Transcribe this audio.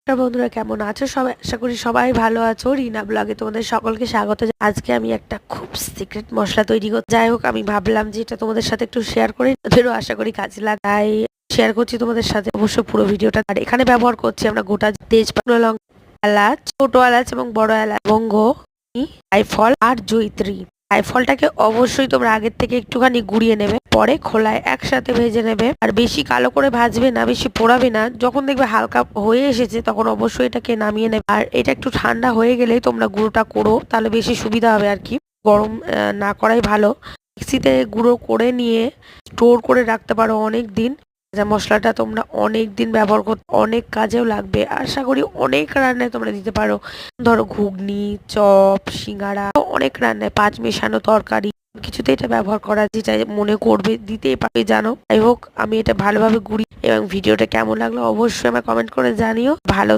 বন্ধুরা কেমন আছো সবাই? আশা করি সবাই ভালো আছো। রিনা ব্লগে তোমাদের সকলকে স্বাগত। আজকে আমি একটা খুব সিক্রেট মশলা তৈরি করতে, যাই হোক আমি ভাবলাম যে এটা তোমাদের সাথে একটু শেয়ার করি, ওদেরও আশা করি কাজে লাগাই। শেয়ার করছি তোমাদের সাথে, অবশ্য পুরো ভিডিওটা। আর এখানে ব্যবহার করছি আমরা গোটা তেজপাতা, লঙ্কা, এলাচ, ছোট এলাচ এবং বড় এলাচ, লবঙ্গ, জায়ফল আর জয়িত্রী। জায়ফলটাকে অবশ্যই তোমরা আগের থেকে একটুখানি গুঁড়িয়ে নেবে, পরে খোলায় একসাথে ভেজে নেবে। আর বেশি কালো করে ভাজবে না, বেশি পোড়াবে না। যখন দেখবে হালকা হয়ে এসেছে তখন অবশ্যই এটাকে নামিয়ে নেবে। আর এটা একটু ঠান্ডা হয়ে গেলেই তোমরা গুঁড়োটা করো, তাহলে বেশি সুবিধা হবে আর কি। গরম না করাই ভালো। মিক্সিতে গুঁড়ো করে নিয়ে স্টোর করে রাখতে পারো অনেক দিন। মশলাটা তোমরা অনেক দিন ব্যবহার করতে, অনেক কাজেও লাগবে। আশা করি অনেক রান্নায় তোমরা দিতে পারো। ধরো ঘুগনি, চপ, সিঙ্গারা, অনেক রান্নায়, পাঁচ মেশানো তরকারি, কিছুতে এটা ব্যবহার করা, যেটা মনে করবে দিতেই পারবে। জানো, যাই হোক আমি এটা ভালোভাবে গুঁড়ি। এবং ভিডিওটা কেমন লাগলো অবশ্যই আমার কমেন্ট করে জানিও। ভালো